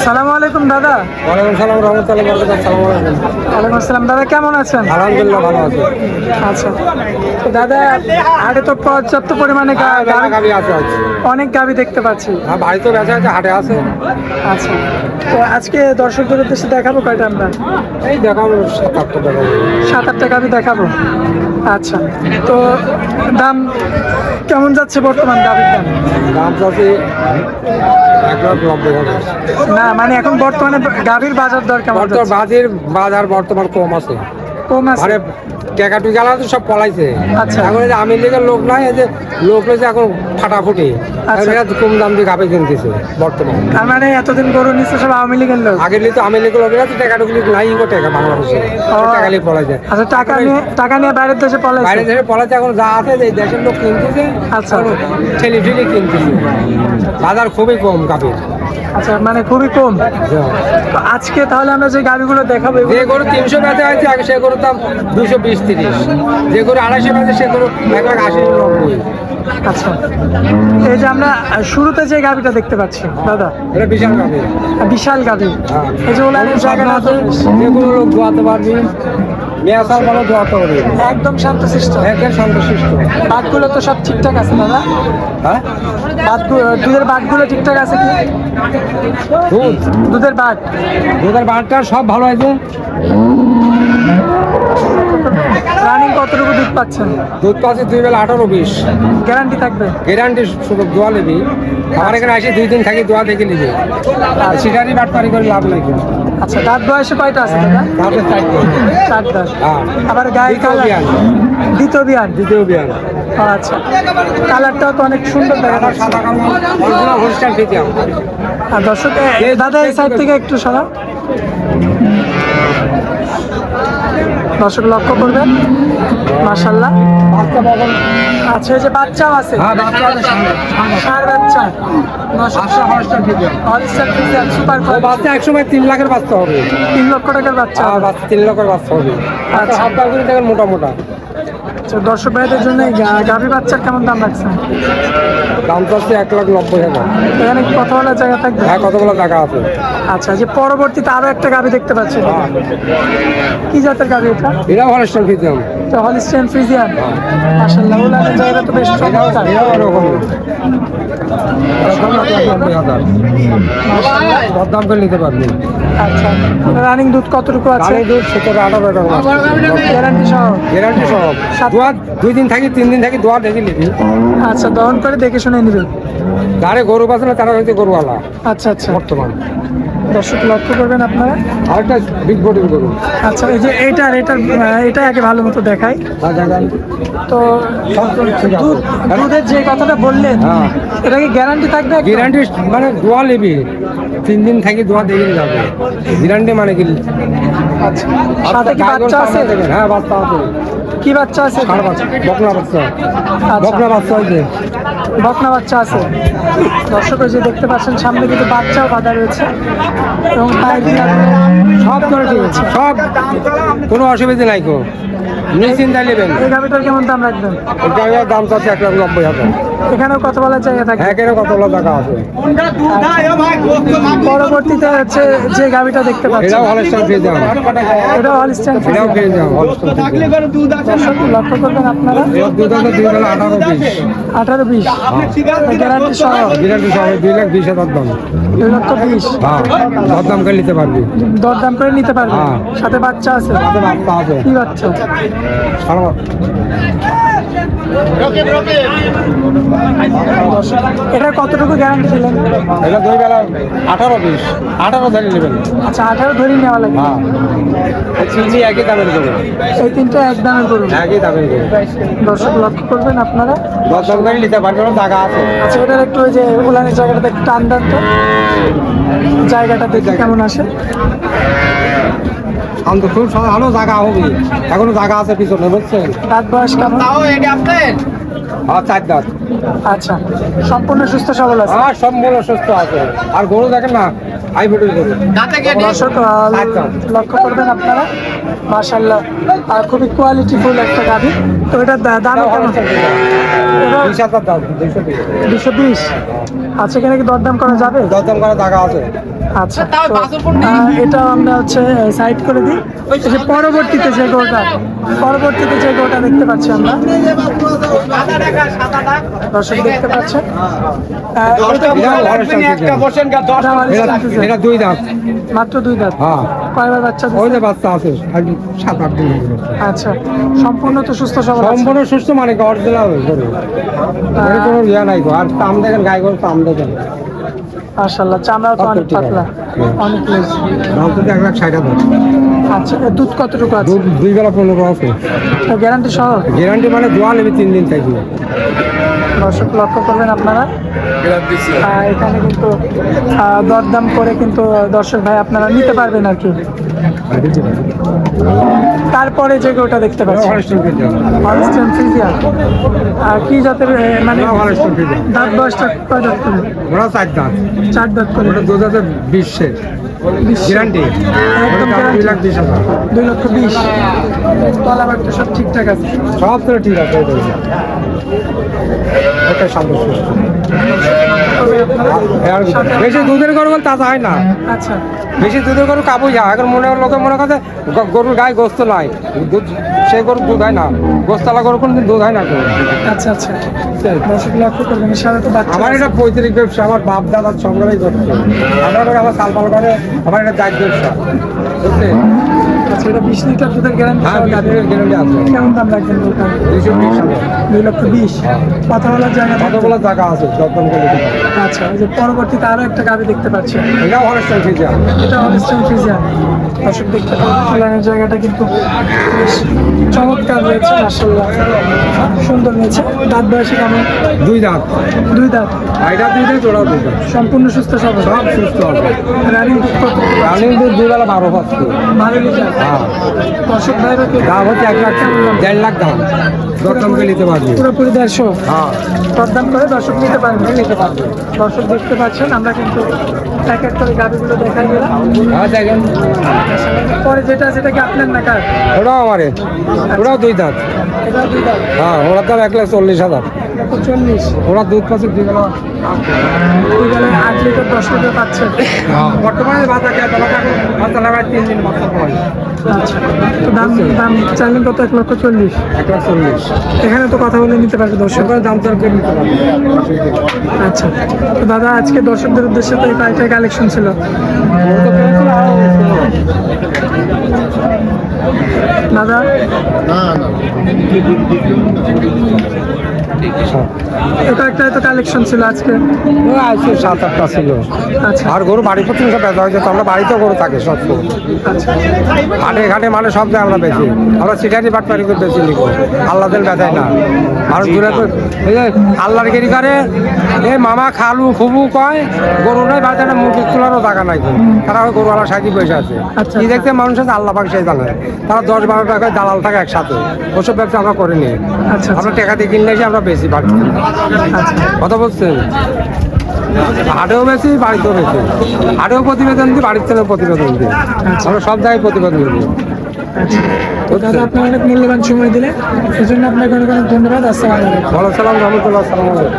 সালামু আলাইকুম দাদা। ওয়ালাইকুম সালাম রহমতুল্লাহ বরকাতুহু। আসসালামু আলাইকুম। ওয়ালাইকুম আসসালাম দাদা, কেমন আছেন? আলহামদুলিল্লাহ ভালো আছি। আচ্ছা, তো দাদা হাটে তো পর্যাপ্ত পরিমাণে গাভি আছে আছে। অনেক গাভি দেখতে পাচ্ছি। হ্যাঁ বাড়িতে বেচা আছে, হাটে আছে। আচ্ছা, তো আজকে দর্শকদের উদ্দেশ্যে দেখাবো কয়টা আমরা? এই দেখাবো 7-8টা দেখাবো। 7-8টা গাভি দেখাবো। আচ্ছা, তো দাম কেমন যাচ্ছে বর্তমান গাভির দাম? দাম চাচ্ছি 1,90,000। না মানে এখন বর্তমানে গাভির বাজার দর কেমন যাচ্ছে? বাজার বর্তমান কম আছে। কম আছে? আরে টাকা টুকা তো সব পলাইছে। আচ্ছা। এখন এই যে আমি লিগের লোক নাই, এই যে লোক রয়েছে এখন ফাটাফুটি। আচ্ছা। এরা কম দাম দিয়ে গাভি কিনতেছে বর্তমান। তার মানে এতদিন গরু নিচ্ছে সব আওয়ামী লীগের লোক? আগে তো আমি লিগের লোকেরা তো টাকা টুকলি নাই গো, টাকা বাংলাদেশে টাকা লিয়ে পলাইছে। আচ্ছা, টাকা নিয়ে বাইরের দেশে পলাইছে? বাইরে দেশে পলাইছে, এখন যা আছে এই দেশের লোক কিনতেছে। আচ্ছা। ঠেলি ঠেলি কিনতেছে। বাজার খুবই কম গাভির। আচ্ছা, মানে খুবই কম। তো আজকে তাহলে আমরা যে গাড়িগুলো দেখাবো যে গরু 300 বেচা হয়েছে আগে সে গরুর দাম 220-30। যে গরু 250 বেচে সে গরু 1,80-90। আচ্ছা, এই যে আমরা শুরুতে যে গাড়িটা দেখতে পাচ্ছি দাদা, এটা বিশাল গাভি। বিশাল গাড়ি। হ্যাঁ। এই যে ওলানের জায়গাটা আছে, যে কোনো লোক দোয়াতে পারবি, মেয়াসাল ভালো দোয়াতে পারবি, একদম শান্তশিষ্ট। একদম শান্তশিষ্ট। বাটগুলো তো সব ঠিকঠাক আছে দাদা? হ্যাঁ, দুধের বাটগুলো ঠিকঠাক আছে কি? দুধের বাট? দুধের বাটটা সব ভালো আছে। রানিং কতটুকু দুধ পাচ্ছেন? দুধ পাচ্ছে 2 বেলা 18-20। গ্যারান্টি থাকবে? গ্যারান্টি শুধু দোয়া নেবি। আমার এখানে আসি 2 দিন থাকি, দোয়া দেখে নিবি। সেটারই বাটপারি করে লাভ নাই। আচ্ছা, দাঁত বয়সে কয়টা আছে দাদা? তাদের 4 দাঁত। হ্যাঁ। আবার গায়ে কালার? দ্বিতীয় বিয়ান। দ্বিতীয় বিয়ান। আচ্ছা, কালারটাও তো অনেক সুন্দর দেখা যাচ্ছে। সাদা কালো অরিজিনাল হোস্টেল থেকে। আর দর্শক দাদা এই সাইড থেকে একটু সরা, দর্শক লক্ষ্য করবেন। মাশাআল্লাহ। বাচ্চা বগল। আচ্ছা, এই যে বাচ্চাও আছে? হ্যাঁ, বাচ্চা আছে সামনে। ষাঁড় বাচ্চা। বাচ্চা হোস্টেল থেকে। হলস্টাইন ফ্রিজিয়ান সুপার ও কোয়ালিটি। বাচ্চা 1 সময় 3 লাখের বাচ্চা হবে। 3 লক্ষ টাকার বাচ্চা? হ্যাঁ, বাচ্চা 3 লাখের বাচ্চা হবে। আচ্ছা। আচ্ছা, হাত পা করে দেখেন মোটা মোটা। আচ্ছা, দর্শক ভাইদের জন্য গাভী বাচ্চার কেমন দাম রাখছেন? দাম চাচ্ছে 1,90,000। এখানে কি কথা বলার জায়গা থাকবে? হ্যাঁ, কতগুলো টাকা আছে। আচ্ছা, যে পরবর্তীতে আরো একটা গাভী দেখতে পাচ্ছি, কি জাতের গাভী এটা? এটাও হোস্টেল ফিজিয়াম। Holstein Friesian. মাশাআল্লাহ, ওলানের জায়গাটা তো বেশ চমৎকার। এটাও এরকম। দরদাম করে নিতে পারবি। আচ্ছা, রানিং দুধ কতটুকু আছে? কানে দুধ 17-18 টাকা। গ্যারান্টি সহ? গ্যারান্টি সব। দোয়া 2 দিন থাকি 3 দিন থাকি, দোয়া দেখে নিবি। আচ্ছা, দহন করে দেখে শুনে নেবেন। যারে গরু পাচ্ছে না তারা হচ্ছে গরুওয়ালা আচ্ছা আচ্ছা, বর্তমান। দর্শক লক্ষ্য করবেন আপনারা। আরেকটা বিগ বডির গরু। আচ্ছা, এই যে এটা আগে ভালো মতো দেখাই। তো দুধের যে কথাটা বললেন, হ্যাঁ, এটা কি গ্যারান্টি থাকবে? গ্যারান্টি মানে দোয়া নিবি, 3 দিন থাকি দোয়া দেখে যাবে। গ্যারান্টি মানে কি? আচ্ছা, সাথে কি বাচ্চা আছে? হ্যাঁ, বাচ্চা আছে। কি বাচ্চা আছে? ষাঁড় বাচ্চা, বকনা বাচ্চা। আচ্ছা, বকনা বাচ্চা হয়েছে। বকনা বাচ্চা আছে। দর্শক যে দেখতে পাচ্ছেন সামনে কিন্তু বাচ্চাও বাঁধা রয়েছে এবং পায়ের সব ধরে ঠিক আছে, সব কোনো অসুবিধা নাই কো, নিশ্চিন্তায় নেবেন। এই গাভিটার কেমন দাম রাখবেন? গাড়ির দাম চাচ্ছে 1,90,000। এখানেও কথা বলার জায়গা থাকে? হ্যাঁ, কেন কতগুলো টাকা আছে। পরবর্তীতে হচ্ছে যে গাভিটা দেখতে পাচ্ছেন, এটাও হলস্টাইন ফ্রিজিয়াম। এটাও হলস্টাইন এটাও ফ্রিজিয়ান। ফ্রিজিয়াম, হলস্টাইন ফ্রিজিয়াম। দর্শক লক্ষ্য করবেন আপনারা। এর দুধ আছে 2 বেলা 18-20। 18-20 গ্যারান্টি সহ? গ্যারান্টি সহ 2,20,000 দাম। 2,20,000। হ্যাঁ, দরদাম করে নিতে পারবি। দরদাম করে নিতে পারবে? হ্যাঁ। সাথে বাচ্চা আছে? সাথে বাচ্চা আছে। কি বাচ্চা? এটা কতটুকু গ্যারান্টি দিলেন? এটা 2 বেলা 18-20। 18 ধরে নেবেন। আচ্ছা, 18 ধরে নেওয়া লাগবে। হ্যাঁ, চিনি একই দামের গরু। এই তিনটা এক দামের গরু? একই দামের গরু। দর্শক লক্ষ্য করবেন আপনারা। দরদাম করে নিতে পারবেন, জায়গা আছে। আচ্ছা, এটার একটু ওই যে উলানের জায়গাটাতে একটু টান দেন তো, জায়গাটা দেখে কেমন আসে। শান্ত, খুব ভালো জায়গা হবে, এখনো জায়গা আছে পিছনে, বুঝছেন? দাঁত বয়স কেমন? আর 4 দাঁত। আচ্ছা, সম্পূর্ণ সুস্থ সবল আছে? আর সম্পূর্ণ সুস্থ আছে। আর গরু দেখেন না, হাইব্রিড গরু। দর্শক লক্ষ্য করবেন আপনারা। মাশাআল্লাহ, আর খুবই কোয়ালিটিফুল একটা গাভী। তো এটা দামও কেমন? এটা 20,000 দাম, 220। 220। আচ্ছা, এখানে কি দরদাম করা যাবে? দরদাম করা টাকা আছে। আচ্ছা, তো এটা আমরা হচ্ছে সাইড করে দিই। এই যে পরবর্তীতে যে গরুটা দেখতে পাচ্ছি আমরা, দর্শক দেখতে পাচ্ছেন, এটা 2 দাঁত। মাত্র 2 দাঁত। হ্যাঁ, কয়বার বাচ্চা দিচ্ছে? ওই যে বাচ্চা আছে, আর 7-8 দিন হয়ে গেছে। আচ্ছা, সম্পূর্ণ তো সুস্থ সবল আছে? সম্পূর্ণ সুস্থ, মানে অরিজিনাল গরু। এর কোনো ইয়া নাই গো। আর দাম দেখেন, গাই গরু দাম দেখেন, মাশাআল্লাহ, চামড়াও তো অনেক পাতলা, অনেক লুজ। দাম তো 1,60,000। আচ্ছা, এর দুধ কতটুকু আছে? দুধ 2 বেলা 15 আছে। গ্যারান্টি সহ? গ্যারান্টি মানে দোয়া নেবে 3 দিন থাকবে। দর্শক লক্ষ্য করবেন আপনারা, এখানে কিন্তু দরদাম করে কিন্তু দর্শক ভাই আপনারা নিতে পারবেন আর কি। তারপরে যে গরুটা দেখতে পাচ্ছি, হলস্টাইন ফ্রিজিয়ান, কি জাতের, মানে দাঁত বয়সটা কয় দাঁত করে? ওরা 4 দাঁত। 4 দাঁত করে। ওটা 2020 গ্যারান্টি, একদম দাম 2,20,000। 2,20,000। তলাবারটা সব ঠিকঠাক আছে? সব তো ঠিক আছে। এটা সন্তুষ্ট। আর বেশি দুধের গরু বলতে তা হয় না। আচ্ছা, বেশি দুধের গরু কাবু যা। এখন লোকে মনে করে গরুর গায়ে গোস্ত নাই, দুধ সে গরু দুধ হয় না, গোস্তালা গরু কোনো দুধ হয় না। আচ্ছা, আচ্ছা, দর্শক লক্ষ্য করবেন, সাধারণত বাচ্চা আমার এটা পৈতৃক ব্যবসা, আমার বাপ দাদার সংগ্রামই করছে। আমার সালপাল করে, আমার এটা জাত ব্যবসা, বুঝলেন? আচ্ছা, এটা 20 লিটার দুধের গ্যারান্টি? হ্যাঁ, 20 লিটার গ্যারান্টি আছে। কেমন দাম রাখবেন বলতে? 220,000। 2,20,000। কথা বলার জায়গা? কতগুলো জায়গা আছে, যত্ন করে দিতে পারবে। আচ্ছা, এই যে পরবর্তীতে আরো একটা গাভি দেখতে পাচ্ছি, এটাও হলস্টাইন ফ্রিজিয়ান। এটা হলস্টাইন ফ্রিজিয়ান। দর্শক দেখতে পাচ্ছেন, চুলানের জায়গাটা কিন্তু বেশ চমৎকার রয়েছে, মাশাআল্লাহ, সুন্দর রয়েছে। দাঁত বয়সে কেমন? 2 দাঁত। 2 দাঁত। এটা 2 দাঁত, ওরাও 2 দাঁত। সম্পূর্ণ সুস্থ সবল? সব সুস্থ আছে। রানিং দুধ কত? রানিং দুধ 2 বেলা 12 পাচ্ছি। 12 লিটার। হ্যাঁ, দর্শক ভাইরা কি দাম হচ্ছে 1,00,000, 1.5 লাখ দাম। দরদামকে নিতে পারবে। পুরোপুরি 150? হ্যাঁ, দরদাম করে দর্শক নিতে পারবে? নিতে পারবে। দর্শক দেখতে পাচ্ছেন, আমরা কিন্তু এক এক করে গাড়িগুলো দেখাই দিলাম। হ্যাঁ, দেখেন, পরে যেটা কি আপনার না কার? ওরাও আমারে, ওরাও 2 দাঁত। এটা 2 দাঁত। হ্যাঁ, ওরা তো 1,40,000। 140। ওরা দুধ পাচ্ছে 2 বেলা। 2 বেলায় 8 লিটার 10 লিটার পাচ্ছেন? বর্তমানে বাজার কে বাচ্চা লাগায় 3 দিন বাচ্চা পড়ে। আচ্ছা, তো দাম চাইলেন কত? 1,40,000। 1,40,000। এখানে তো কথা বলে নিতে পারবে দর্শক? সরকারের দাম দর করে নিতে পারবে। আচ্ছা, তো দাদা আজকে দর্শকদের উদ্দেশ্যে তো এই কয়েকটা কালেকশন ছিল। দাদা এটা একটা তো কালেকশন ছিল আজকে? আজকে 7-8টা ছিল। আচ্ছা, আর গরু বাড়ি প্রতি সব বেচা হয়ে যেত। আমরা বাড়িতেও গরু থাকে সব। আচ্ছা, হাটে ঘাটে মানে সব জায়গায় আমরা বেশি, আমরা সিটারি বাটপারি করে বেশি নিব। আল্লাহদের বেচাই না। আর দূরে তো এই যে আল্লাহর গেরি করে, এই মামা খালু ফুবু কয় গরু নাই বাড়িতে, একটা মুরগি তোলারও জায়গা নাই। তারা ওই গরুওয়ালা সাইডে বসে আছে। আচ্ছা। কি দেখতে মানুষ আছে, আল্লাহ পাক সেই জানে। তারা 10-12 টাকায় দালাল থাকে একসাথে। ওসব ব্যবসা আমরা করিনি। আচ্ছা, আমরা টাকা দিয়ে কিনলে এসে আমরা বেশি বাড়ি। আচ্ছা, কথা বলছেন, হাটেও বেশি, বাড়িতেও বেশি। হাটেও প্রতিবেদন দিই, বাড়ির থেকে প্রতিবেদন দিই। আমরা সব জায়গায় প্রতিবেদন দিই। আচ্ছা। তো দাদা আপনি অনেক মূল্যবান সময় দিলে, সেজন্য আপনাকে অনেক অনেক ধন্যবাদ। আসসালামু আলাইকুম। ওয়ালাইকুম আসসালাম, রহমতুল্লাহ। আসসালামু আলাইকুম।